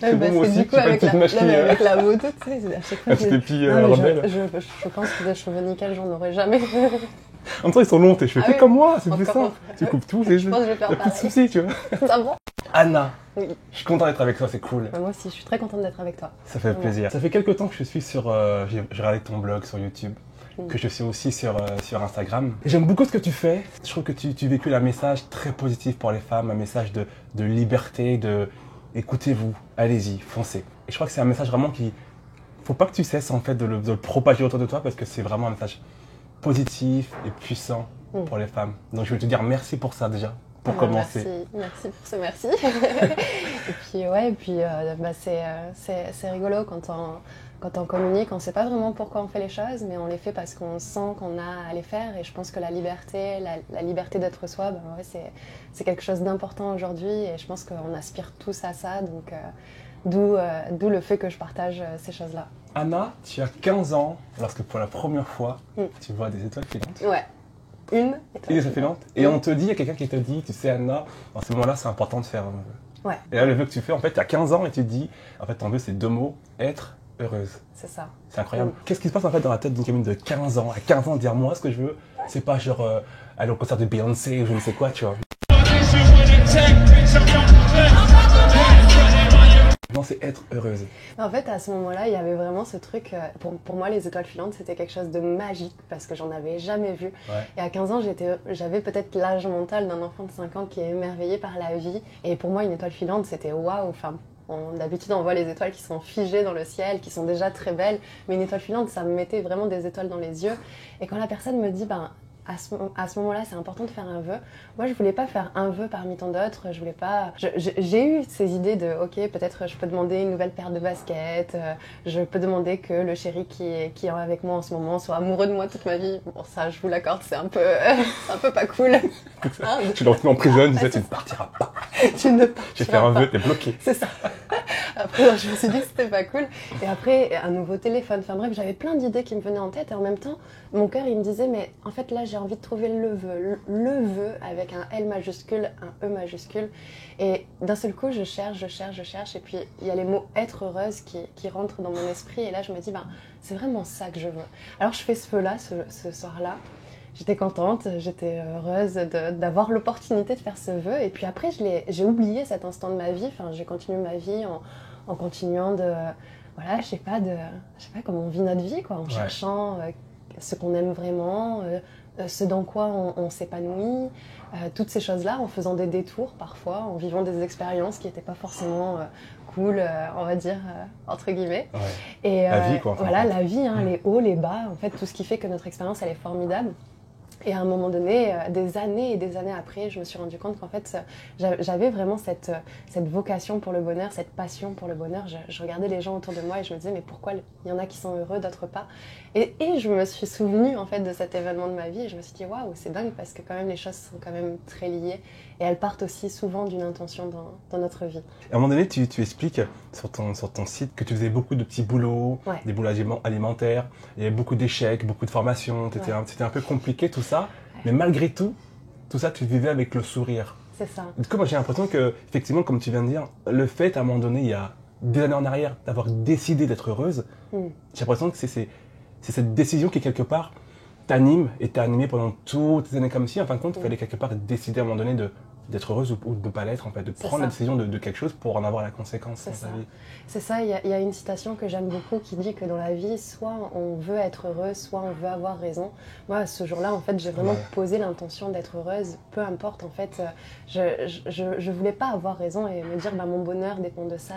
c'est bon, moi aussi, du coup, avec la moto, tu sais, à chaque fois, petite épée rebelle. Je pense que des cheveux nickel, j'en aurais jamais. En même temps, ils sont longs, tes cheveux. Fais comme moi, c'est plus ça. Tu coupes tout, je pense que je vais faire pas de soucis, tu vois. Ça va. Anna, oui. Je suis content d'être avec toi, c'est cool. Moi aussi, je suis très contente d'être avec toi. Ça fait plaisir. Ça fait quelques temps que je suis sur... j'ai regardé ton blog sur YouTube, que je suis aussi sur Instagram. J'aime beaucoup ce que tu fais. Je trouve que tu véhicules un message très positif pour les femmes, un message de liberté, de... Écoutez-vous, allez-y, foncez. Et je crois que c'est un message vraiment qui... Faut pas que tu cesses en fait de le propager autour de toi parce que c'est vraiment un message positif et puissant pour les femmes. Donc je veux te dire merci pour ça déjà, pour commencer. Merci pour ce merci. et puis c'est rigolo quand on communique, on ne sait pas vraiment pourquoi on fait les choses, mais on les fait parce qu'on sent qu'on a à les faire. Et je pense que la liberté d'être soi, c'est quelque chose d'important aujourd'hui. Et je pense qu'on aspire tous à ça, donc d'où le fait que je partage ces choses-là. Anna, tu as 15 ans lorsque pour la première fois, tu vois des étoiles filantes. Ouais. Une étoile filante. Et on te dit, il y a quelqu'un qui te dit, tu sais Anna, dans ce moment-là, c'est important de faire un vœu. Ouais. Et là, le vœu que tu fais, en fait, tu as 15 ans et tu te dis, en fait, ton vœu, c'est 2 mots, être heureuse. C'est ça. C'est incroyable. Qu'est-ce qui se passe en fait dans la tête d'une gamine de 15 ans? À 15 ans, dire moi, ce que je veux, c'est pas genre aller au concert de Beyoncé ou je ne sais quoi, tu vois. Non, c'est être heureuse. En fait, à ce moment-là, il y avait vraiment ce truc. Pour moi, les étoiles filantes, c'était quelque chose de magique parce que j'en avais jamais vu. Ouais. Et à 15 ans, j'avais peut-être l'âge mental d'un enfant de 5 ans qui est émerveillé par la vie. Et pour moi, une étoile filante, c'était waouh. Enfin, d'habitude, on voit les étoiles qui sont figées dans le ciel, qui sont déjà très belles. Mais une étoile filante, ça me mettait vraiment des étoiles dans les yeux. Et quand la personne me dit, à ce moment-là, c'est important de faire un vœu. Moi, je voulais pas faire un vœu parmi tant d'autres. Je voulais pas. J'ai eu ces idées de, ok, peut-être je peux demander une nouvelle paire de baskets. Je peux demander que le chéri qui est avec moi en ce moment soit amoureux de moi toute ma vie. Bon, ça, je vous l'accorde, c'est un peu pas cool. Hein, tu l'as retenu en prison, tu ne partiras pas. Tu ne partiras pas. J'ai fait un vœu, t'es bloqué. C'est ça. Après, je me suis dit que c'était pas cool. Et après, un nouveau téléphone. Enfin bref, j'avais plein d'idées qui me venaient en tête. Et en même temps, mon cœur, il me disait, mais en fait, là, j'ai envie de trouver le vœu avec un L majuscule, un E majuscule. Et d'un seul coup, je cherche. Et puis, il y a les mots être heureuse qui rentrent dans mon esprit. Et là, je me dis, c'est vraiment ça que je veux. Alors, je fais ce vœu-là, ce soir-là. J'étais contente, j'étais heureuse d'avoir l'opportunité de faire ce vœu. Et puis après, j'ai oublié cet instant de ma vie. Enfin, j'ai continué ma vie en continuant de... Voilà, je sais pas comment on vit notre vie, quoi, en cherchant ce qu'on aime vraiment, ce dans quoi on s'épanouit, toutes ces choses-là, en faisant des détours parfois, en vivant des expériences qui n'étaient pas forcément cool, on va dire, entre guillemets. Ouais. Et, la vie, quoi. Voilà, la vie, les hauts, les bas, en fait, tout ce qui fait que notre expérience, elle est formidable. Et à un moment donné, des années et des années après, je me suis rendu compte qu'en fait, j'avais vraiment cette vocation pour le bonheur, cette passion pour le bonheur. Je regardais les gens autour de moi et je me disais, mais pourquoi il y en a qui sont heureux, d'autres pas? Et je me suis souvenue en fait de cet événement de ma vie et je me suis dit, waouh, c'est dingue parce que quand même les choses sont quand même très liées et elles partent aussi souvent d'une intention dans notre vie. À un moment donné, tu expliques sur ton site que tu faisais beaucoup de petits boulots, des boulots alimentaires, il y avait beaucoup d'échecs, beaucoup de formations, c'était un peu compliqué tout ça, mais malgré tout ça tu vivais avec le sourire. C'est ça. Du coup, moi j'ai l'impression que, effectivement, comme tu viens de dire, le fait à un moment donné, il y a des années en arrière, d'avoir décidé d'être heureuse, j'ai l'impression que c'est cette décision qui quelque part t'anime et t'a animé pendant toutes ces années comme si, en fin de compte, il fallait quelque part décider à un moment donné d'être heureuse ou de ne pas l'être, en fait, de prendre la décision de quelque chose pour en avoir la conséquence dans sa vie. C'est ça, il y a une citation que j'aime beaucoup qui dit que dans la vie, soit on veut être heureuse, soit on veut avoir raison. Moi, ce jour-là, en fait, j'ai vraiment posé l'intention d'être heureuse, peu importe, en fait, je voulais pas avoir raison et me dire, mon bonheur dépend de ça.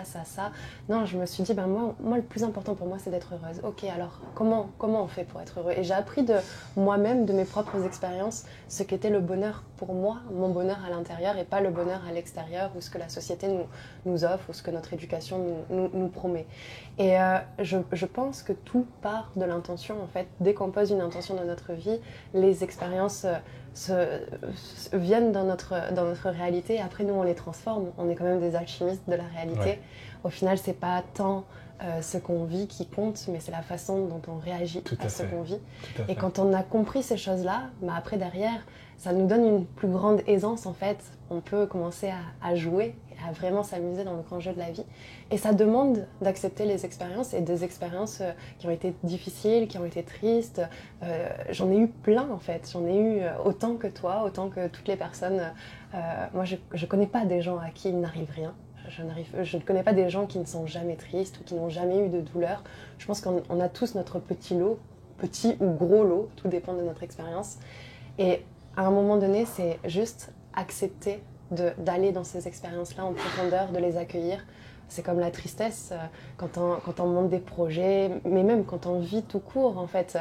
Non, je me suis dit, moi, le plus important pour moi, c'est d'être heureuse. Ok, alors, comment on fait pour être heureux? Et j'ai appris de moi-même, de mes propres expériences, ce qu'était le bonheur pour moi, mon bonheur à l'intérieur et pas le bonheur à l'extérieur ou ce que la société nous offre ou ce que notre éducation nous promet. Et je pense que tout part de l'intention, en fait. Dès qu'on pose une intention dans notre vie, les expériences viennent dans notre réalité et après nous on les transforme. On est quand même des alchimistes de la réalité. Ouais. Au final, c'est pas tant ce qu'on vit qui compte, mais c'est la façon dont on réagit à ce qu'on vit. Et quand on a compris ces choses-là, après derrière, ça nous donne une plus grande aisance en fait. On peut commencer à jouer à vraiment s'amuser dans le grand jeu de la vie. Et ça demande d'accepter les expériences, et des expériences qui ont été difficiles, qui ont été tristes. J'en ai eu plein en fait, j'en ai eu autant que toi, autant que toutes les personnes. Moi je connais pas des gens à qui il n'arrive rien. Je ne connais pas des gens qui ne sont jamais tristes ou qui n'ont jamais eu de douleur. Je pense qu'on a tous notre petit lot, petit ou gros lot, tout dépend de notre expérience. Et à un moment donné, c'est juste accepter d'aller dans ces expériences-là en profondeur, de les accueillir. C'est comme la tristesse, quand on monte des projets, mais même quand on vit tout court, en fait.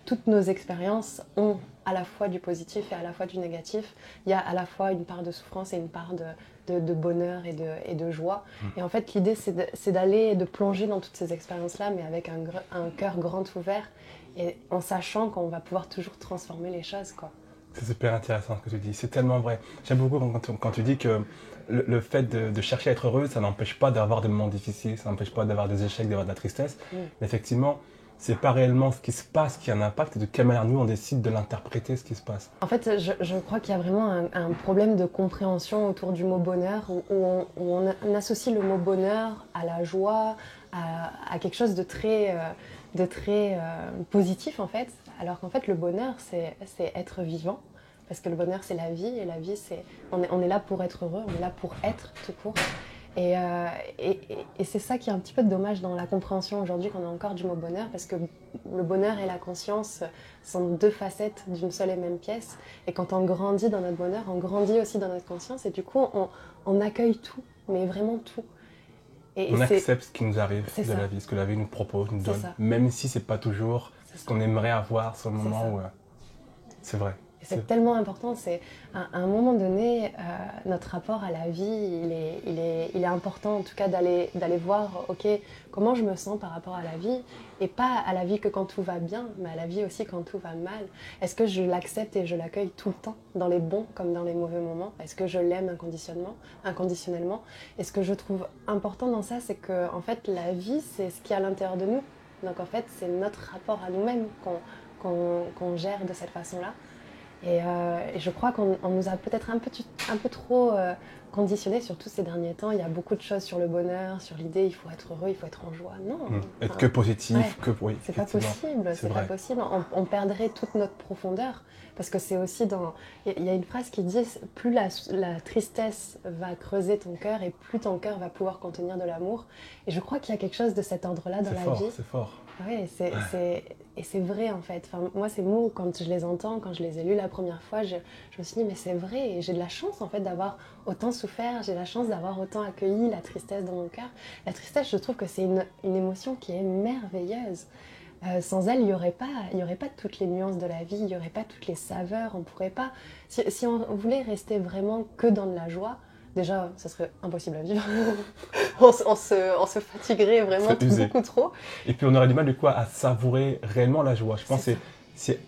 Toutes nos expériences ont à la fois du positif et à la fois du négatif. Il y a à la fois une part de souffrance et une part de bonheur et de joie. Et en fait, l'idée, c'est d'aller, de plonger dans toutes ces expériences-là, mais avec un cœur grand ouvert et en sachant qu'on va pouvoir toujours transformer les choses, quoi. C'est super intéressant ce que tu dis, c'est tellement vrai. J'aime beaucoup quand tu dis que le fait de chercher à être heureux, ça n'empêche pas d'avoir des moments difficiles, ça n'empêche pas d'avoir des échecs, d'avoir de la tristesse. Mais effectivement, c'est pas réellement ce qui se passe qui a un impact, et de quelle manière nous on décide de l'interpréter, ce qui se passe. En fait, je crois qu'il y a vraiment un problème de compréhension autour du mot bonheur, où on associe le mot bonheur à la joie, à quelque chose de très positif en fait, alors qu'en fait le bonheur c'est être vivant, parce que le bonheur c'est la vie, et la vie c'est on est là pour être heureux, on est là pour être tout court. Et c'est ça qui est un petit peu dommage dans la compréhension aujourd'hui qu'on a encore du mot bonheur, parce que le bonheur et la conscience sont deux facettes d'une seule et même pièce. Et quand on grandit dans notre bonheur, on grandit aussi dans notre conscience, et du coup on accueille tout, mais vraiment tout. On accepte ce qui nous arrive de la vie, ce que la vie nous propose, nous donne, même si c'est pas toujours ce qu'on aimerait avoir sur le moment où... C'est vrai. C'est tellement important, c'est à un moment donné, notre rapport à la vie, il est important en tout cas d'aller voir, ok, comment je me sens par rapport à la vie, et pas à la vie que quand tout va bien, mais à la vie aussi quand tout va mal. Est-ce que je l'accepte et je l'accueille tout le temps, dans les bons comme dans les mauvais moments? Est-ce que je l'aime inconditionnellement? Et ce que je trouve important dans ça, c'est que en fait, la vie, c'est ce qui est à l'intérieur de nous. Donc en fait, c'est notre rapport à nous-mêmes qu'on gère de cette façon-là. Et je crois qu'on nous a peut-être un peu trop conditionnés, surtout ces derniers temps. Il y a beaucoup de choses sur le bonheur, sur l'idée il faut être heureux, il faut être en joie. Non. Être que positif, que oui. C'est pas possible, c'est pas possible. On perdrait toute notre profondeur. Parce que c'est aussi dans... Il y a une phrase qui dit « Plus la tristesse va creuser ton cœur, et plus ton cœur va pouvoir contenir de l'amour. » Et je crois qu'il y a quelque chose de cet ordre-là dans la vie. C'est fort. Oui, et c'est vrai en fait. Enfin, moi, ces mots, quand je les entends, quand je les ai lus la première fois, je me suis dit, mais c'est vrai. Et j'ai de la chance en fait d'avoir autant souffert, j'ai la chance d'avoir autant accueilli la tristesse dans mon cœur. La tristesse, je trouve que c'est une émotion qui est merveilleuse. Sans elle, il n'y aurait pas toutes les nuances de la vie, il n'y aurait pas toutes les saveurs. On pourrait pas... Si on voulait rester vraiment que dans de la joie, déjà, ça serait impossible à vivre. on se fatiguerait vraiment beaucoup trop. Et puis on aurait du mal du coup à savourer réellement la joie. Je pense que c'est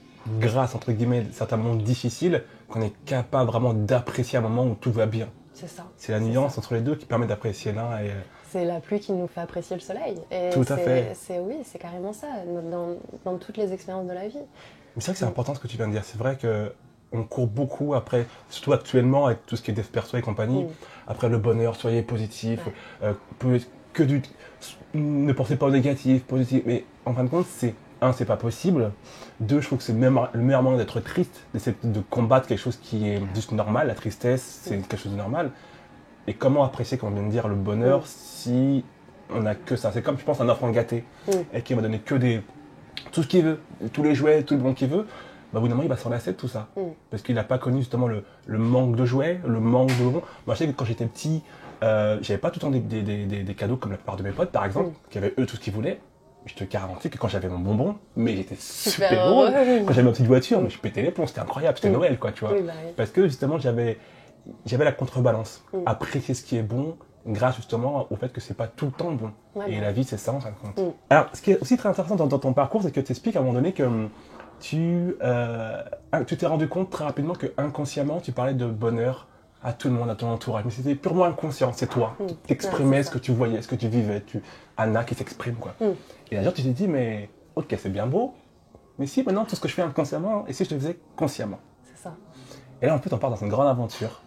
grâce, entre guillemets, certains moments difficiles qu'on est capable vraiment d'apprécier un moment où tout va bien. C'est ça. C'est la nuance entre les deux qui permet d'apprécier l'un et... C'est la pluie qui nous fait apprécier le soleil. Et tout à fait. Oui, c'est carrément ça, dans toutes les expériences de la vie. Mais c'est vrai que c'est important ce que tu viens de dire. C'est vrai qu'on court beaucoup après, surtout actuellement avec tout ce qui est dev perso et compagnie, après le bonheur, soyez positif, ne pensez pas au négatif, positif. Mais en fin de compte, c'est pas possible. Deux, je trouve que c'est le meilleur moyen d'être triste, d'essayer de combattre quelque chose qui est juste normal. La tristesse, c'est quelque chose de normal. Et comment apprécier, comme on vient de dire, le bonheur si on n'a que ça? C'est comme, je pense, un enfant gâté et qui va donner que tout ce qu'il veut, tous les jouets, tout le bon qu'il veut. Bah, au bout d'un moment, il va s'en lasser de tout ça. Parce qu'il n'a pas connu justement le manque de jouets, le manque de bonbons. Moi, je sais que quand j'étais petit, j'avais pas tout le temps des cadeaux comme la plupart de mes potes, par exemple, qui avaient eux tout ce qu'ils voulaient. Je te garantis que quand j'avais mon bonbon, mais j'étais super heureux. Quand j'avais ma petite voiture, mais je pétais les plombs, c'était incroyable, c'était Noël, quoi, tu vois. Parce que justement, j'avais la contrebalance. Apprécier ce qui est bon, grâce justement au fait que c'est pas tout le temps bon. Et la vie, c'est ça, en fin de compte. Alors, ce qui est aussi très intéressant dans ton parcours, c'est que tu expliques à un moment donné que tu t'es rendu compte très rapidement que inconsciemment, tu parlais de bonheur à tout le monde, à ton entourage. Mais c'était purement inconscient, c'est toi. Tu exprimais ce que tu voyais, ce que tu vivais. Anna qui s'exprime, quoi. Et d'ailleurs, tu t'es dit, mais ok, c'est bien beau, mais si maintenant tout ce que je fais inconsciemment, et si je le faisais consciemment? C'est ça. Et là, en plus, on part dans une grande aventure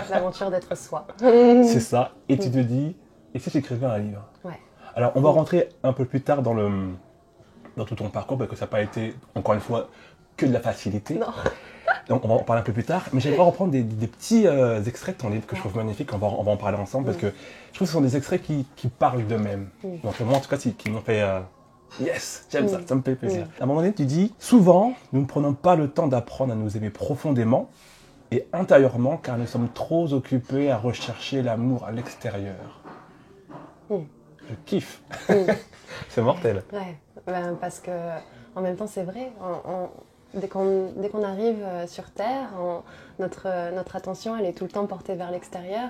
L'aventure d'être soi. C'est ça. Et tu te dis, et si j'écrivais un livre? Ouais. Alors, on va rentrer un peu plus tard dans tout ton parcours, parce que ça n'a pas été, encore une fois, que de la facilité. Non. Donc, on va en parler un peu plus tard. Mais j'aimerais reprendre des petits extraits de ton livre que je trouve magnifiques. On va en parler ensemble, parce que je trouve que ce sont des extraits qui parlent d'eux-mêmes. Donc, moi, en tout cas, qui m'ont fait... yes, j'aime ça me fait plaisir. À un moment donné, tu dis, souvent, nous ne prenons pas le temps d'apprendre à nous aimer profondément et intérieurement, car nous sommes trop occupés à rechercher l'amour à l'extérieur. Je kiffe. C'est mortel. Ouais, parce que en même temps, c'est vrai. Dès qu'on arrive sur Terre, notre attention, elle est tout le temps portée vers l'extérieur.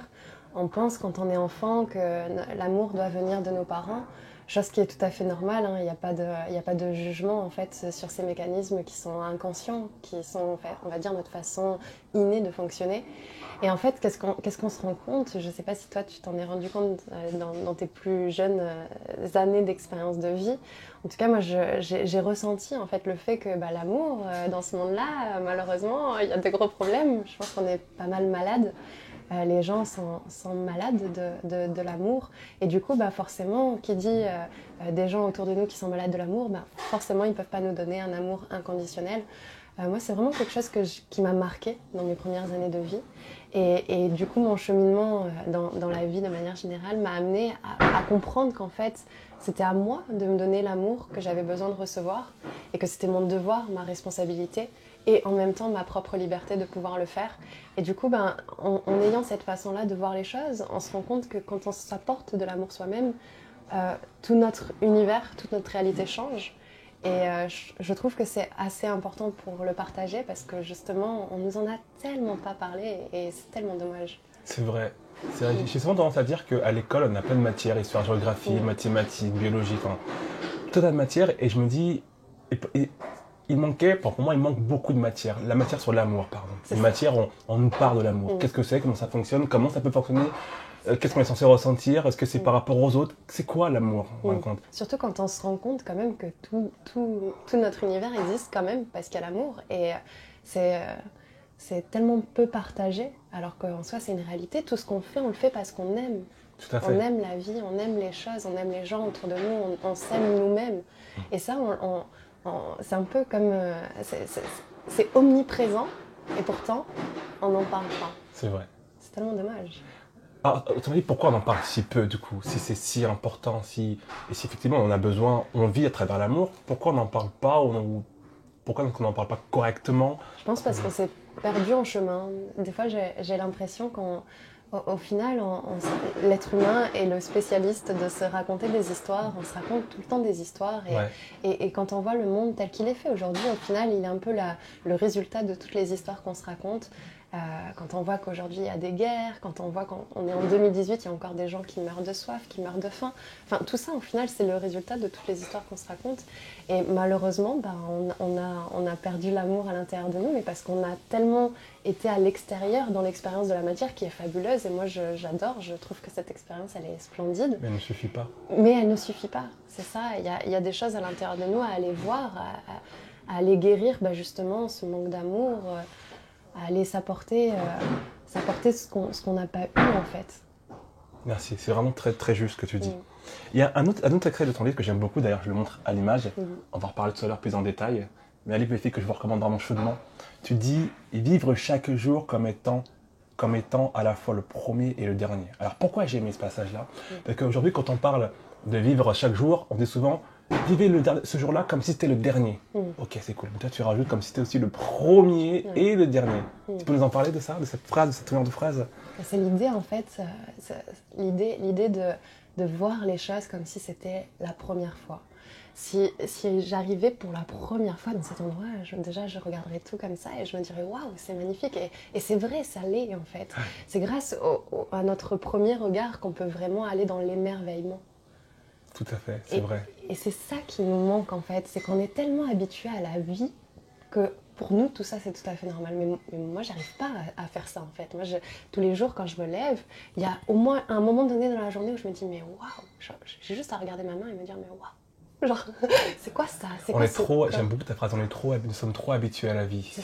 On pense, quand on est enfant, que l'amour doit venir de nos parents. Chose qui est tout à fait normale, hein. Il n'y a pas de jugement en fait sur ces mécanismes qui sont inconscients, qui sont, en fait, on va dire, notre façon innée de fonctionner. Et en fait, qu'est-ce qu'on se rend compte? Je ne sais pas si toi tu t'en es rendu compte dans tes plus jeunes années d'expérience de vie. En tout cas, moi j'ai ressenti en fait le fait que l'amour dans ce monde-là, malheureusement, il y a de gros problèmes. Je pense qu'on est pas mal malades. Les gens sont malades de l'amour. Et du coup, forcément, qui dit des gens autour de nous qui sont malades de l'amour, forcément, ils ne peuvent pas nous donner un amour inconditionnel. Moi, c'est vraiment quelque chose qui m'a marquée dans mes premières années de vie. Et du coup, mon cheminement dans la vie de manière générale m'a amenée à comprendre qu'en fait, c'était à moi de me donner l'amour que j'avais besoin de recevoir et que c'était mon devoir, ma responsabilité et en même temps ma propre liberté de pouvoir le faire. Et du coup, en ayant cette façon-là de voir les choses, on se rend compte que quand on s'apporte de l'amour soi-même, tout notre univers, toute notre réalité change. Et je trouve que c'est assez important pour le partager parce que justement, on nous en a tellement pas parlé et c'est tellement dommage. C'est vrai. J'ai souvent tendance à dire qu'à l'école, on a plein de matières, histoire, géographie, mathématiques, biologie, enfin, tout un tas de matières. Et je me dis, il manquait, pour moi, il manque beaucoup de matière. La matière sur l'amour, pardon. Une matière, on nous parle de l'amour. Qu'est-ce que c'est, comment ça fonctionne, comment ça peut fonctionner, qu'est-ce qu'on est censé ressentir, est-ce que c'est par rapport aux autres, c'est quoi l'amour, en fin de compte? Surtout quand on se rend compte quand même que tout notre univers existe quand même parce qu'il y a l'amour. Et c'est tellement peu partagé, alors qu'en soi, c'est une réalité. Tout ce qu'on fait, on le fait parce qu'on aime. Tout à fait. On aime la vie, on aime les choses, on aime les gens autour de nous, on s'aime nous-mêmes. Et ça, c'est un peu comme... c'est omniprésent, et pourtant, on n'en parle pas. C'est vrai. C'est tellement dommage. Alors, autrement dit, pourquoi on en parle si peu, du coup? Si c'est si important, et si effectivement on a besoin, on vit à travers l'amour, pourquoi on n'en parle pas, pourquoi on n'en parle pas correctement? Je pense parce qu'on s'est perdu en chemin. Des fois, j'ai l'impression qu'au final, l'être humain est le spécialiste de se raconter des histoires. On se raconte tout le temps des histoires. Et quand on voit le monde tel qu'il est fait aujourd'hui, au final, il est un peu le résultat de toutes les histoires qu'on se raconte. Quand on voit qu'aujourd'hui il y a des guerres, quand on voit qu'on est en 2018, il y a encore des gens qui meurent de soif, qui meurent de faim. Enfin, tout ça, au final, c'est le résultat de toutes les histoires qu'on se raconte. Et malheureusement, on a perdu l'amour à l'intérieur de nous, mais parce qu'on a tellement été à l'extérieur dans l'expérience de la matière qui est fabuleuse. Et moi, j'adore, je trouve que cette expérience, elle est splendide. Mais elle ne suffit pas. Mais elle ne suffit pas, c'est ça. Il y a des choses à l'intérieur de nous à aller voir, à aller guérir justement ce manque d'amour. À aller s'apporter ce qu'on n'a pas eu en fait. Merci, c'est vraiment très, très juste ce que tu dis. Il y a un autre extrait de ton livre que j'aime beaucoup, d'ailleurs je le montre à l'image, on va en reparler tout à l'heure plus en détail, mais un livre que je vous recommande vraiment chaudement. Tu dis « Vivre chaque jour comme étant à la fois le premier et le dernier ». Alors pourquoi j'ai aimé ce passage-là? Parce qu'aujourd'hui quand on parle de vivre chaque jour, on dit souvent « Vivez ce jour-là comme si c'était le dernier ». Ok, c'est cool. Mais toi, tu rajoutes comme si c'était aussi le premier et le dernier. Tu peux nous en parler de ça, de cette phrase, de cette tournure de phrase? C'est l'idée, en fait, l'idée de voir les choses comme si c'était la première fois. Si j'arrivais pour la première fois dans cet endroit, déjà, je regarderais tout comme ça et je me dirais « Waouh, c'est magnifique !» Et c'est vrai, ça l'est, en fait. C'est grâce à notre premier regard qu'on peut vraiment aller dans l'émerveillement. Tout à fait, c'est vrai. Et c'est ça qui nous manque en fait, c'est qu'on est tellement habitué à la vie que pour nous tout ça c'est tout à fait normal. Mais moi j'arrive pas à faire ça en fait. Moi tous les jours quand je me lève, il y a au moins un moment donné dans la journée où je me dis mais waouh, j'ai juste à regarder ma main et me dire mais waouh. Genre, c'est quoi ça? J'aime beaucoup ta phrase, nous sommes trop habitués à la vie.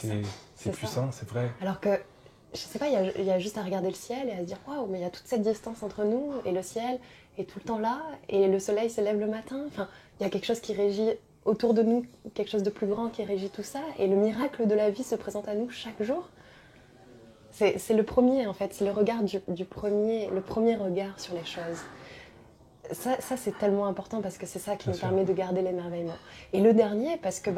C'est puissant, c'est vrai. Alors que je sais pas, il y a juste à regarder le ciel et à se dire waouh, mais il y a toute cette distance entre nous et le ciel est tout le temps là et le soleil se lève le matin. Enfin, il y a quelque chose qui régit autour de nous, quelque chose de plus grand qui régit tout ça et le miracle de la vie se présente à nous chaque jour. C'est le premier en fait, c'est le regard du premier, le premier regard sur les choses. Ça c'est tellement important parce que c'est ça qui nous permet de garder l'émerveillement. Et le dernier, parce que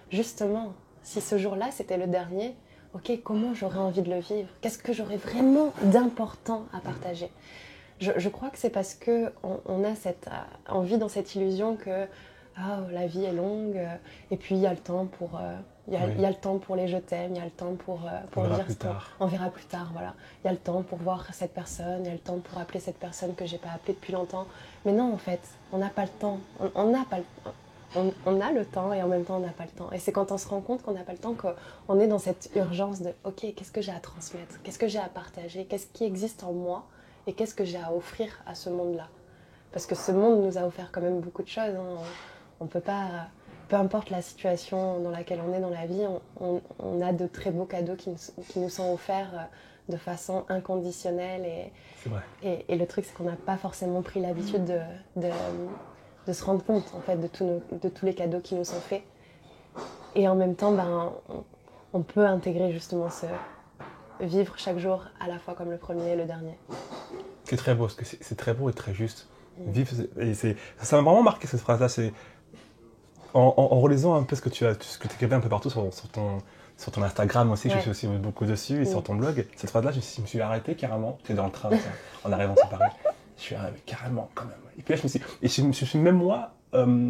justement, si ce jour-là c'était le dernier, ok, comment j'aurais envie de le vivre? Qu'est-ce que j'aurais vraiment d'important à partager? Je crois que c'est parce qu'on a on vit dans cette illusion que la vie est longue et puis il y a le temps pour... Il y a le temps pour les je t'aime, il y a le temps pour dire plus tard. On verra plus tard, voilà. Il y a le temps pour voir cette personne, il y a le temps pour appeler cette personne que j'ai pas appelée depuis longtemps. Mais non, en fait, on n'a pas le temps. On a le temps et en même temps on n'a pas le temps. Et c'est quand on se rend compte qu'on n'a pas le temps qu'on est dans cette urgence de ok, qu'est-ce que j'ai à transmettre, qu'est-ce que j'ai à partager, qu'est-ce qui existe en moi et qu'est-ce que j'ai à offrir à ce monde-là. Parce que ce monde nous a offert quand même beaucoup de choses. Hein. On peut pas... Peu importe la situation dans laquelle on est dans la vie, on a de très beaux cadeaux qui nous sont offerts de façon inconditionnelle. C'est vrai. Et le truc, c'est qu'on n'a pas forcément pris l'habitude de se rendre compte en fait, de tous les cadeaux qui nous sont faits. Et en même temps, on peut intégrer justement ce vivre chaque jour à la fois comme le premier et le dernier. C'est très beau, parce que c'est très beau et très juste. Vivre, ça m'a vraiment marqué cette phrase-là. En relisant un peu ce que tu écrivais un peu partout sur ton Instagram aussi, je suis aussi beaucoup dessus, et sur ton blog, cette phrase-là, je me suis arrêté carrément. J'étais dans le train, en arrivant sur Paris. Je suis arrêté carrément quand même. Et puis là, je me suis même moi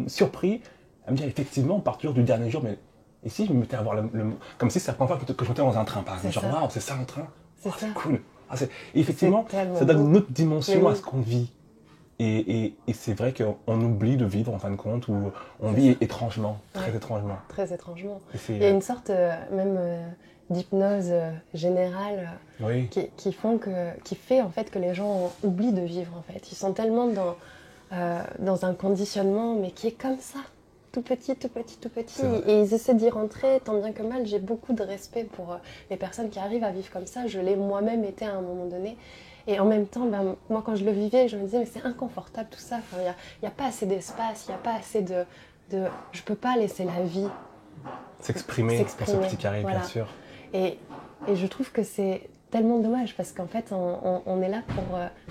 surpris à me dire, effectivement, on part toujours du dernier jour, mais ici, je me mettais à voir comme si c'était la première fois que je montais dans un train, par exemple. Genre, waouh, c'est ça un train? C'est cool. Et effectivement, ça donne une autre dimension à ce qu'on vit. Et c'est vrai qu'on oublie de vivre en fin de compte, ou on vit étrangement, très étrangement. Très étrangement. Il y a une sorte même d'hypnose générale qui fait en fait que les gens oublient de vivre en fait. Ils sont tellement dans un conditionnement mais qui est comme ça, tout petit. Et ils essaient d'y rentrer tant bien que mal. J'ai beaucoup de respect pour les personnes qui arrivent à vivre comme ça. Je l'ai moi-même été à un moment donné. Et en même temps, moi quand je le vivais, je me disais mais c'est inconfortable tout ça. Il n'y a pas assez d'espace, il n'y a pas assez de... Je peux pas laisser la vie s'exprimer pour ce petit carré, bien sûr. Et je trouve que c'est tellement dommage parce qu'en fait on est là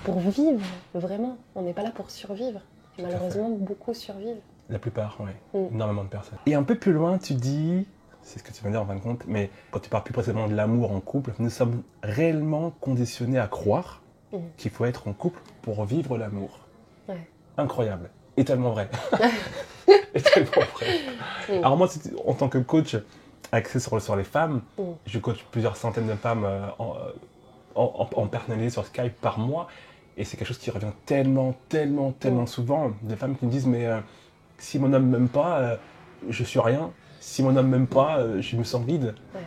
pour vivre vraiment. On n'est pas là pour survivre. Et malheureusement, beaucoup survivent. La plupart, oui. Énormément de personnes. Et un peu plus loin, tu dis... C'est ce que tu viens de dire en fin de compte, mais quand tu parles plus précisément de l'amour en couple, nous sommes réellement conditionnés à croire qu'il faut être en couple pour vivre l'amour. Ouais. Incroyable. Et tellement vrai. Et tellement vrai. Alors moi, en tant que coach axé sur les femmes, je coach plusieurs centaines de femmes en personnalisé sur Skype par mois, et c'est quelque chose qui revient tellement souvent. Des femmes qui me disent, mais si mon homme m'aime pas, je suis rien. Si mon homme m'aime pas, je me sens vide. Ouais.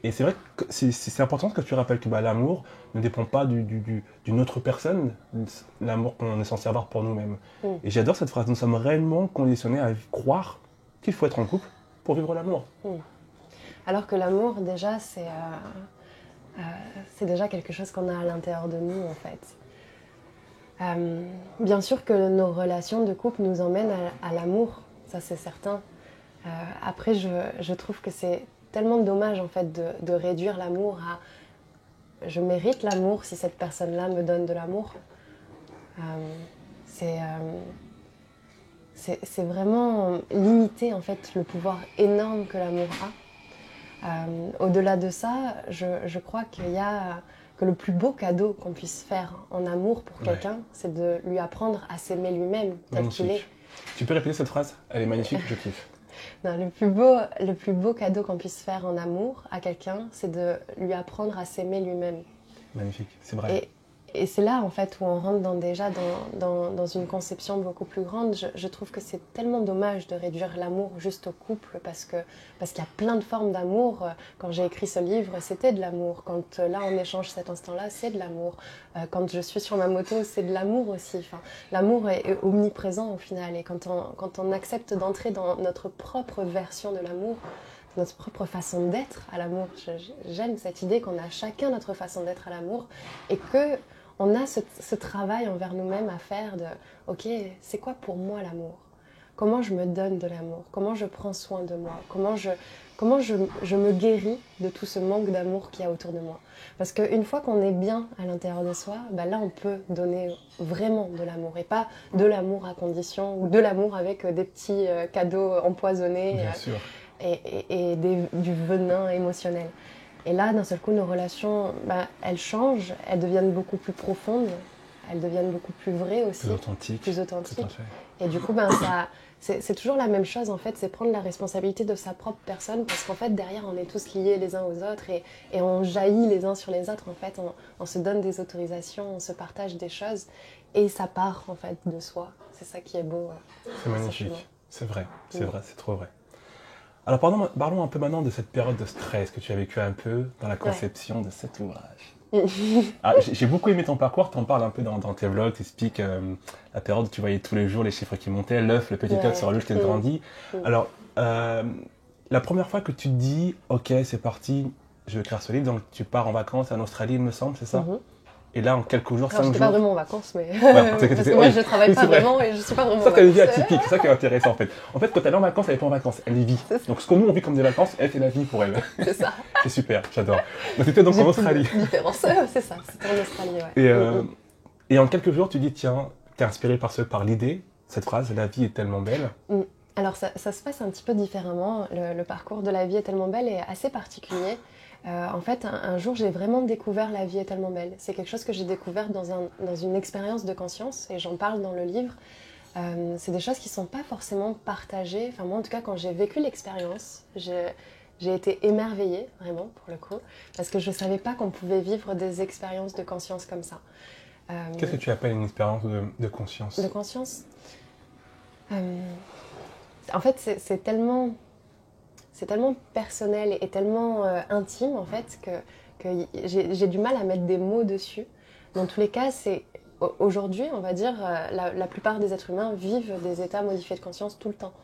Et c'est vrai que c'est important que tu rappelles que l'amour ne dépend pas d'une autre personne, l'amour qu'on est censé avoir pour nous-mêmes. Et j'adore cette phrase, nous sommes réellement conditionnés à croire qu'il faut être en couple pour vivre l'amour. Alors que l'amour, déjà, c'est déjà quelque chose qu'on a à l'intérieur de nous, en fait. Bien sûr que nos relations de couple nous emmènent à l'amour, ça c'est certain. Après, je trouve que c'est tellement dommage en fait de réduire l'amour à je mérite l'amour si cette personne-là me donne de l'amour. C'est vraiment limiter en fait le pouvoir énorme que l'amour a. Au-delà de ça, je crois que le plus beau cadeau qu'on puisse faire en amour pour quelqu'un, c'est de lui apprendre à s'aimer lui-même tel qu'il est. Tu peux répéter cette phrase? Elle est magnifique, je kiffe. Non, le plus beau cadeau qu'on puisse faire en amour à quelqu'un, c'est de lui apprendre à s'aimer lui-même. Magnifique, c'est vrai. Et c'est là, en fait, où on rentre dans une conception beaucoup plus grande. Je trouve que c'est tellement dommage de réduire l'amour juste au couple, parce qu'il y a plein de formes d'amour. Quand j'ai écrit ce livre, c'était de l'amour. Quand là, on échange cet instant-là, c'est de l'amour. Quand je suis sur ma moto, c'est de l'amour aussi. Enfin, l'amour est omniprésent, au final. Et quand on accepte d'entrer dans notre propre version de l'amour, notre propre façon d'être à l'amour. J'aime cette idée qu'on a chacun notre façon d'être à l'amour et que on a ce travail envers nous-mêmes à faire de « Ok, c'est quoi pour moi l'amour ? Comment je me donne de l'amour ? Comment je prends soin de moi ? Comment je me guéris de tout ce manque d'amour qu'il y a autour de moi ?» Parce qu'une fois qu'on est bien à l'intérieur de soi, bah là on peut donner vraiment de l'amour et pas de l'amour à condition ou de l'amour avec des petits cadeaux empoisonnés et du venin émotionnel. Et là, d'un seul coup, nos relations, elles changent, elles deviennent beaucoup plus profondes, elles deviennent beaucoup plus vraies aussi. Plus authentiques. Et du coup, c'est toujours la même chose, en fait, c'est prendre la responsabilité de sa propre personne, parce qu'en fait, derrière, on est tous liés les uns aux autres, et on jaillit les uns sur les autres, en fait, on se donne des autorisations, on se partage des choses, et ça part, en fait, de soi. C'est ça qui est beau. C'est magnifique, c'est vrai, c'est trop vrai. Alors parlons un peu maintenant de cette période de stress que tu as vécu un peu dans la conception de cet ouvrage. J'ai beaucoup aimé ton parcours, tu en parles un peu dans tes vlogs, tu expliques la période où tu voyais tous les jours les chiffres qui montaient, l'œuf, le petit œuf sur lequel tu grandis. Alors, la première fois que tu te dis, ok, c'est parti, je vais écrire ce livre, donc tu pars en vacances en Australie, il me semble, c'est ça? Et là, en quelques jours, 5 jours... j'étais pas vraiment en vacances, mais... parce que moi, je travaille pas vraiment et je suis pas vraiment en vacances. Ça, c'est une vie atypique, c'est ça qui est intéressant, en fait. En fait, quand elle est en vacances, elle est pas en vacances, elle vit. Donc, ce que nous, on vit comme des vacances, elle, c'est la vie pour elle. C'est ça. C'est super, j'adore. Donc, c'était donc en Australie. Différence, c'est ça, c'était en Australie, ouais. Et en quelques jours, tu dis, tiens, t'es inspiré par l'idée, cette phrase, la vie est tellement belle. Alors, ça se passe un petit peu différemment. Le parcours de la vie est tellement belle est assez particulier. En fait, un jour, j'ai vraiment découvert la vie est tellement belle. C'est quelque chose que j'ai découvert dans une expérience de conscience, et j'en parle dans le livre. C'est des choses qui ne sont pas forcément partagées. Enfin, moi, en tout cas, quand j'ai vécu l'expérience, j'ai été émerveillée, vraiment, pour le coup, parce que je ne savais pas qu'on pouvait vivre des expériences de conscience comme ça. Qu'est-ce que tu appelles une expérience de conscience ? De conscience en fait, c'est tellement personnel et tellement intime, en fait, que j'ai du mal à mettre des mots dessus. Dans tous les cas, aujourd'hui, on va dire, la plupart des êtres humains vivent des états modifiés de conscience tout le temps.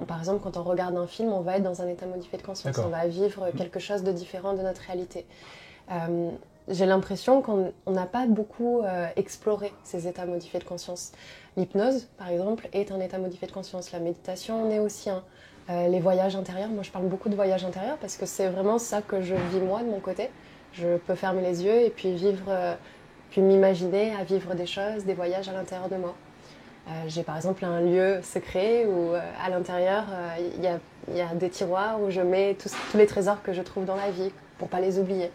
Par exemple, quand on regarde un film, on va être dans un état modifié de conscience. On va vivre quelque chose de différent de notre réalité. J'ai l'impression qu'on n'a pas beaucoup exploré ces états modifiés de conscience. L'hypnose, par exemple, est un état modifié de conscience. La méditation en est aussi un. Les voyages intérieurs, moi je parle beaucoup de voyages intérieurs parce que c'est vraiment ça que je vis moi de mon côté. Je peux fermer les yeux et puis puis m'imaginer à vivre des choses, des voyages à l'intérieur de moi. J'ai par exemple un lieu secret où à l'intérieur il y a des tiroirs où je mets tous les trésors que je trouve dans la vie pour pas les oublier.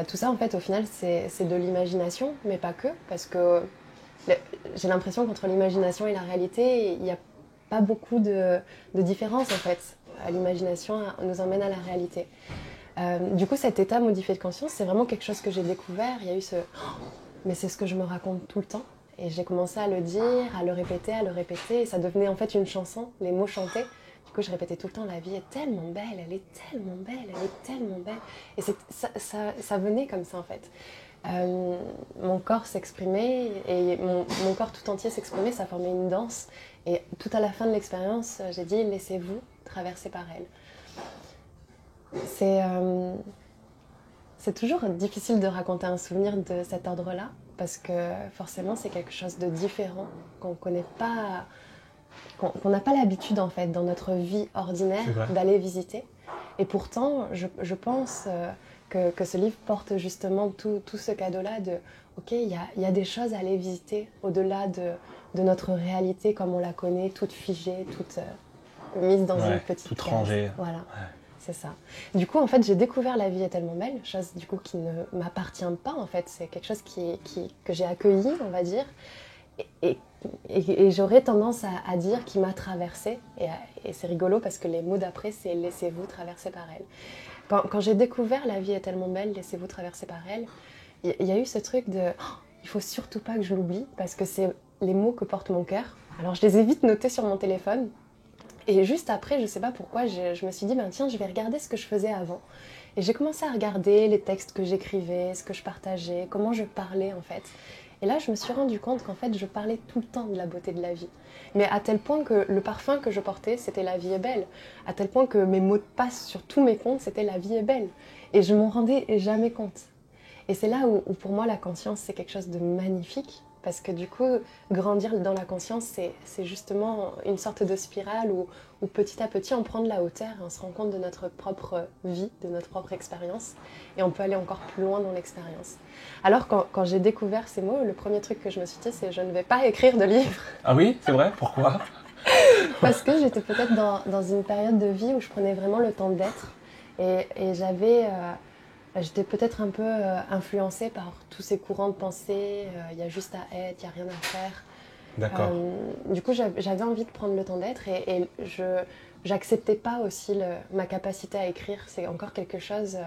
Tout ça en fait au final c'est de l'imagination, mais pas que, parce que j'ai l'impression qu'entre l'imagination et la réalité il y a pas beaucoup de différence en fait. L'imagination nous emmène à la réalité. Du coup, cet état modifié de conscience, c'est vraiment quelque chose que j'ai découvert. Il y a eu mais c'est ce que je me raconte tout le temps. Et j'ai commencé à le dire, à le répéter, et ça devenait en fait une chanson, les mots chantés. Du coup, je répétais tout le temps, la vie est tellement belle, elle est tellement belle, elle est tellement belle. Et ça venait comme ça en fait. Mon corps s'exprimait et mon corps tout entier s'exprimait, ça formait une danse. Et tout à la fin de l'expérience, j'ai dit « laissez-vous traverser par elle ». C'est toujours difficile de raconter un souvenir de cet ordre-là, parce que forcément c'est quelque chose de différent, qu'on connaît pas, qu'on n'a pas l'habitude en fait dans notre vie ordinaire d'aller visiter. Et pourtant, je pense que ce livre porte justement tout ce cadeau-là de ok, il y a des choses à aller visiter au-delà de notre réalité comme on la connaît, toute figée, toute mise dans une petite toute case. Rangée. Voilà, c'est ça. Du coup, en fait, j'ai découvert la vie est tellement belle, chose du coup qui ne m'appartient pas en fait. C'est quelque chose que j'ai accueilli, on va dire, et j'aurais tendance à dire qui m'a traversée. Et c'est rigolo parce que les mots d'après, c'est laissez-vous traverser par elle. Quand j'ai découvert la vie est tellement belle, laissez-vous traverser par elle, il y a eu ce truc de il faut surtout pas que je l'oublie parce que c'est les mots que porte mon cœur. Alors je les ai vite notés sur mon téléphone et juste après, je sais pas pourquoi, je me suis dit tiens, je vais regarder ce que je faisais avant. Et j'ai commencé à regarder les textes que j'écrivais, ce que je partageais, comment je parlais en fait. Et là, je me suis rendu compte qu'en fait, je parlais tout le temps de la beauté de la vie. Mais à tel point que le parfum que je portais, c'était la vie est belle. À tel point que mes mots de passe sur tous mes comptes, c'était la vie est belle. Et je m'en rendais jamais compte. Et c'est là où pour moi, la conscience, c'est quelque chose de magnifique. Parce que du coup, grandir dans la conscience, c'est justement une sorte de spirale où petit à petit, on prend de la hauteur et on se rend compte de notre propre vie, de notre propre expérience. Et on peut aller encore plus loin dans l'expérience. Alors, quand j'ai découvert ces mots, le premier truc que je me suis dit, c'est je ne vais pas écrire de livre. Ah oui, c'est vrai? Pourquoi? Parce que j'étais peut-être dans une période de vie où je prenais vraiment le temps d'être. Et j'étais peut-être un peu influencée par tous ces courants de pensée. Il y a juste à être, il n'y a rien à faire. D'accord. Du coup, j'avais envie de prendre le temps d'être et je n'acceptais pas aussi ma capacité à écrire. C'est encore quelque chose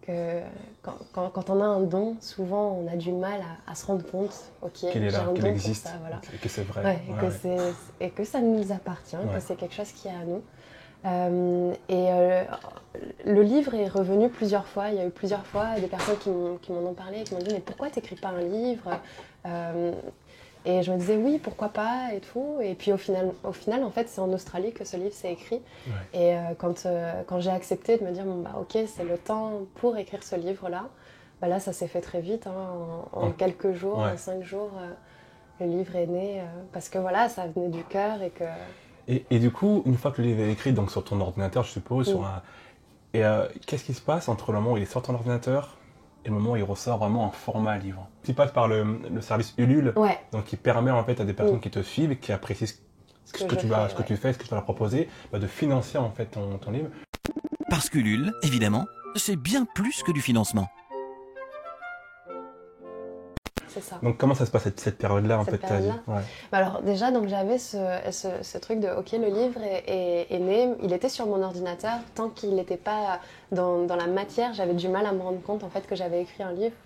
que quand on a un don, souvent on a du mal à se rendre compte Qu'il est là, qu'il existe, ça, voilà. que c'est vrai. Ouais, et que ça nous appartient, que c'est quelque chose qui est à nous. Le livre est revenu plusieurs fois. Il y a eu plusieurs fois des personnes qui m'en ont parlé et qui m'ont dit mais pourquoi t'écris pas un livre? Et je me disais oui, pourquoi pas et tout. Et puis au final en fait, c'est en Australie que ce livre s'est écrit. Ouais. Et quand j'ai accepté de me dire bon bah ok, c'est le temps pour écrire ce livre-là, bah là ça s'est fait très vite, hein, en quelques jours, en 5 jours, le livre est né parce que voilà, ça venait du cœur et que. Et du coup, une fois que le livre est écrit, donc sur ton ordinateur, je suppose, qu'est-ce qui se passe entre le moment où il est sur ton ordinateur et le moment où il ressort vraiment en format livre? Tu passes par le service Ulule, donc qui permet en fait à des personnes qui te suivent et qui apprécient ce que tu fais, ce que tu vas leur proposer, de financer en fait ton livre. Parce qu'Ulule, évidemment, c'est bien plus que du financement. C'est ça. Donc comment ça se passe cette période-là en fait ta vie? Alors déjà, donc j'avais ce truc de ok, le livre est né, il était sur mon ordinateur, tant qu'il n'était pas dans la matière, j'avais du mal à me rendre compte en fait que j'avais écrit un livre.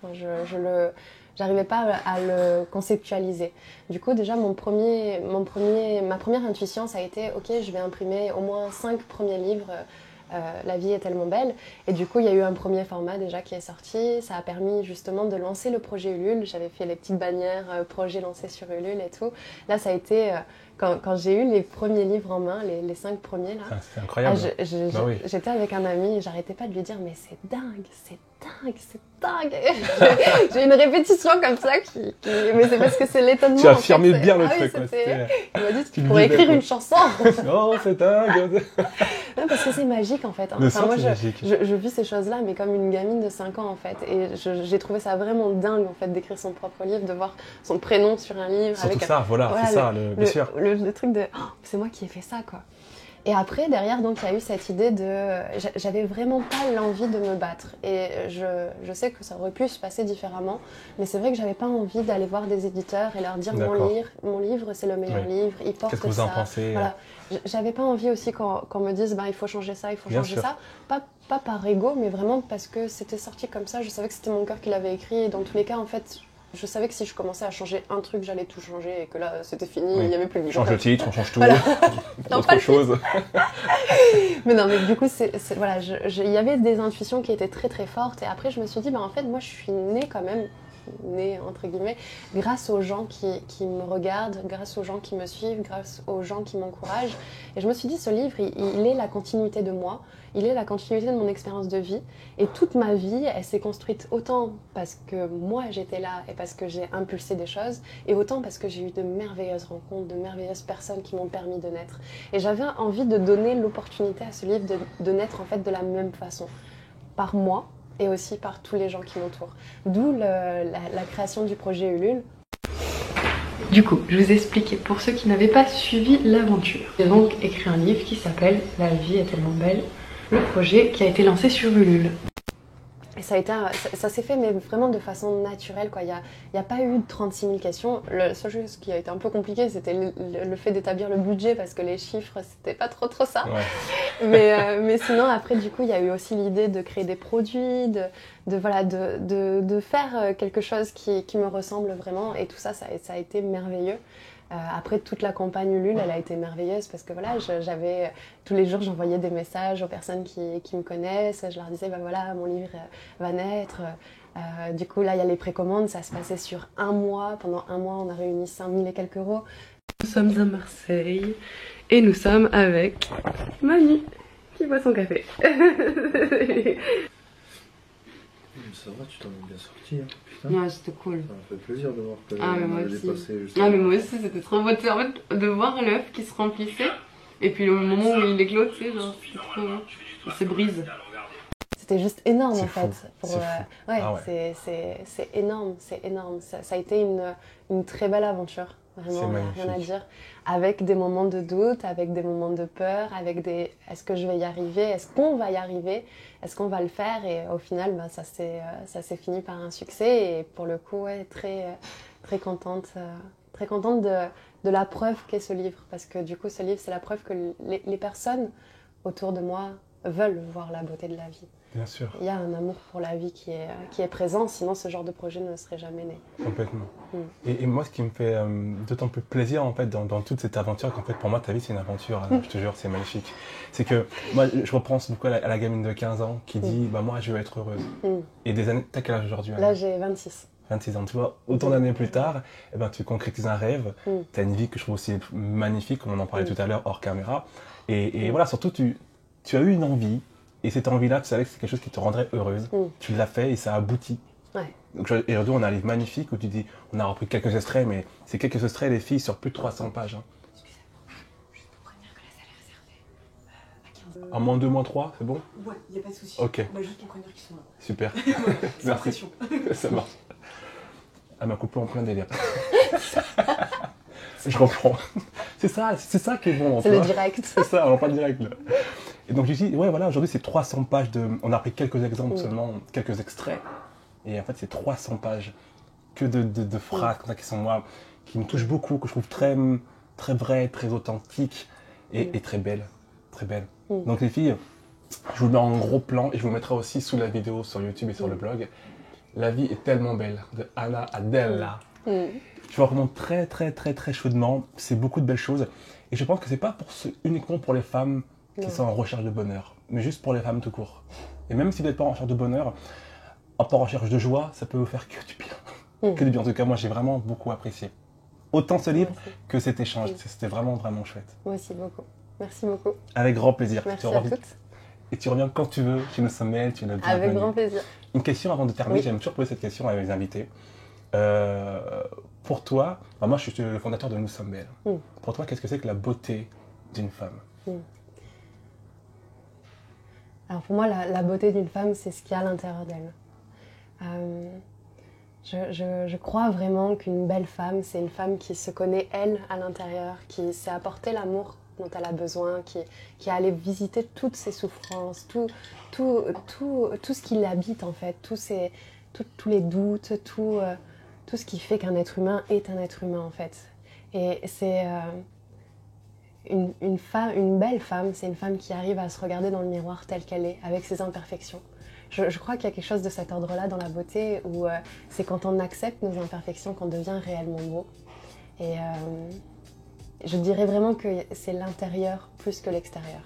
J'arrivais pas à le conceptualiser. Du coup, déjà, ma première intuition, ça a été ok, je vais imprimer au moins 5 premiers livres. La vie est tellement belle. Et du coup, il y a eu un premier format déjà qui est sorti. Ça a permis justement de lancer le projet Ulule. J'avais fait les petites bannières projet lancé sur Ulule et tout. Là, ça a été quand j'ai eu les premiers livres en main, les 5 premiers là. C'est incroyable. J'étais avec un ami et j'arrêtais pas de lui dire mais c'est dingue, c'est dingue, c'est dingue. J'ai une répétition comme ça mais c'est parce que c'est l'étonnement. Tu affirmais bien le truc. Il m'a dit tu pourrais écrire une chanson. Oh, c'est dingue. Non, parce que c'est magique en fait. Enfin, moi je vis ces choses-là mais comme une gamine de 5 ans en fait. Et j'ai trouvé ça vraiment dingue en fait d'écrire son propre livre, de voir son prénom sur un livre. Surtout avec ça, c'est ça, bien sûr. Le truc de c'est moi qui ai fait ça quoi. Et après derrière donc il y a eu cette idée de j'avais vraiment pas l'envie de me battre et je sais que ça aurait pu se passer différemment mais c'est vrai que j'avais pas envie d'aller voir des éditeurs et leur dire mon livre c'est le meilleur livre, il porte ça. Qu'est-ce que vous en pensez? Voilà. J'avais pas envie aussi qu'on me dise il faut changer ça, il faut changer ça, pas par ego mais vraiment parce que c'était sorti comme ça, je savais que c'était mon cœur qui l'avait écrit et dans tous les cas en fait je savais que si je commençais à changer un truc, j'allais tout changer et que là, c'était fini, il n'y avait plus de vie. Change le titre, on change tout, autre chose. Mais non, mais du coup, voilà, il y avait des intuitions qui étaient très très fortes et après, je me suis dit, en fait, moi, je suis née quand même, entre guillemets, grâce aux gens qui me regardent, grâce aux gens qui me suivent, grâce aux gens qui m'encouragent. Et je me suis dit, ce livre, il est la continuité de moi, il est la continuité de mon expérience de vie. Et toute ma vie, elle s'est construite autant parce que moi, j'étais là et parce que j'ai impulsé des choses, et autant parce que j'ai eu de merveilleuses rencontres, de merveilleuses personnes qui m'ont permis de naître. Et j'avais envie de donner l'opportunité à ce livre de naître en fait de la même façon, par moi, et aussi par tous les gens qui m'entourent. D'où la création du projet Ulule. Du coup, je vous ai expliqué pour ceux qui n'avaient pas suivi l'aventure. J'ai donc écrit un livre qui s'appelle « La vie est tellement belle », le projet qui a été lancé sur Ulule. Et ça s'est fait mais vraiment de façon naturelle, quoi. Il y a pas eu 36 000 questions. La seule chose qui a été un peu compliquée, c'était le fait d'établir le budget parce que les chiffres, c'était pas trop ça. Ouais. Mais sinon, après, du coup, il y a eu aussi l'idée de créer des produits, de faire quelque chose qui me ressemble vraiment. Et tout ça, ça a été merveilleux. Après, toute la campagne Ulule, elle a été merveilleuse parce que voilà, tous les jours, j'envoyais des messages aux personnes qui me connaissent. Je leur disais, voilà, mon livre va naître. Du coup, là, il y a les précommandes, ça se passait sur un mois. Pendant un mois, on a réuni 5000 et quelques euros. Nous sommes à Marseille et nous sommes avec Mamie qui boit son café. Ça va, tu t'en es bien sorti, hein, putain. Ouais, c'était cool. Ça m'a fait plaisir de voir que moi avait aussi. dépassé juste Mais moi aussi, c'était trop beau de voir l'œuf qui se remplissait. Et puis le moment où il éclate, tu sais, genre, c'était trop beau. Il se brise. C'était juste énorme en fait. Ouais, ah ouais. c'est énorme, c'est énorme. Ça a été une très belle aventure. Vraiment, rien à dire. Avec des moments de doute, avec des moments de peur, avec des est-ce que je vais y arriver, est-ce qu'on va y arriver, est-ce qu'on va le faire, et au final, bah, ça s'est fini par un succès, et pour le coup, ouais, très contente de la preuve qu'est ce livre, parce que du coup, ce livre, c'est la preuve que les personnes autour de moi veulent voir la beauté de la vie. Bien sûr. Il y a un amour pour la vie qui est présent, sinon ce genre de projet ne serait jamais né. Complètement. Et moi, ce qui me fait d'autant plus plaisir en fait dans toute cette aventure, qu'en fait pour moi ta vie c'est une aventure, je te jure, c'est magnifique. C'est que moi je repense beaucoup à la gamine de 15 ans qui dit bah moi je veux être heureuse. Et des années, t'as quel âge aujourd'hui? Là j'ai 26. 26 ans, tu vois, autant d'années plus tard, eh ben, tu concrétises un rêve, tu as une vie que je trouve aussi magnifique, comme on en parlait tout à l'heure hors caméra. Et voilà, surtout tu as eu une envie. Et cette envie-là, tu savais que c'est quelque chose qui te rendrait heureuse. Tu l'as fait et ça a abouti. Ouais. Donc aujourd'hui, on a un livre magnifique où tu dis, on a repris quelques extraits, mais c'est quelques extraits, les filles, sur plus de 300 pages. Hein. Juste pour prévenir que là, ça allait réservé à 15 En moins 2, moins 3, c'est bon? Ouais, il n'y a pas de souci. Ok. Bah, juste pour prévenir qu'ils sont là. Super. Sans Merci. pression. Ça marche. Elle m'a coupé en plein délire. Je reprends. C'est ça qui est bon. C'est le direct. C'est ça, on va pas le direct là. Et donc je dis, ouais voilà, aujourd'hui c'est 300 pages de... On a pris quelques exemples seulement, quelques extraits. Et en fait c'est 300 pages que de phrases comme ça qui sont moi, qui me touchent beaucoup, que je trouve très vraies, très authentiques et très belles. Très belles. Donc les filles, je vous le mets en gros plan et je vous mettrai aussi sous la vidéo sur YouTube et sur le blog. La vie est tellement belle, de Anna Adela. Tu vois vraiment très chaudement, c'est beaucoup de belles choses. Et je pense que c'est pas uniquement pour les femmes qui sont en recherche de bonheur, mais juste pour les femmes tout court. Et même si vous n'êtes pas en recherche de bonheur, pas en recherche de joie, ça peut vous faire que du bien. Que du bien. En tout cas, moi j'ai vraiment beaucoup apprécié. Autant ce livre que cet échange. C'était vraiment chouette. Moi aussi beaucoup. Merci beaucoup. Avec grand plaisir. Merci à toutes. Et tu reviens quand tu veux chez Nous Sommes Belles, tu es le bienvenu. Avec grand plaisir. Une question avant de terminer, j'aime toujours poser cette question à mes invités. Pour toi, moi je suis le fondateur de Nous Sommes Belles. Pour toi, qu'est-ce que c'est que la beauté d'une femme? Alors pour moi, la beauté d'une femme, c'est ce qu'il y a à l'intérieur d'elle. Je crois vraiment qu'une belle femme, c'est une femme qui se connaît elle à l'intérieur, qui sait apporter l'amour dont elle a besoin, qui est allée visiter toutes ses souffrances, tout ce qui l'habite en fait, tous les doutes, tout ce qui fait qu'un être humain est un être humain en fait. Et c'est une belle femme, c'est une femme qui arrive à se regarder dans le miroir telle qu'elle est, avec ses imperfections. Je crois qu'il y a quelque chose de cet ordre-là dans la beauté, où c'est quand on accepte nos imperfections qu'on devient réellement beau. Et je dirais vraiment que c'est l'intérieur plus que l'extérieur.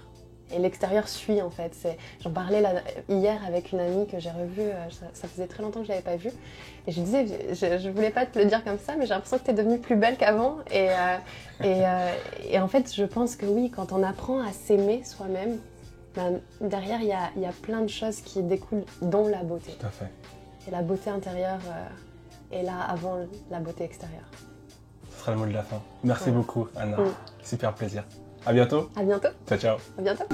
Et l'extérieur suit en fait. J'en parlais hier avec une amie que j'ai revue, ça faisait très longtemps que je ne l'avais pas vue. Et je disais, je voulais pas te le dire comme ça, mais j'ai l'impression que tu es devenue plus belle qu'avant. Et en fait, je pense que oui, quand on apprend à s'aimer soi-même, ben, derrière, il y a plein de choses qui découlent, dont la beauté. Tout à fait. Et la beauté intérieure est là avant la beauté extérieure. Ce sera le mot de la fin. Merci beaucoup, Anna. Super plaisir. À bientôt. À bientôt. Ciao, ciao. À bientôt.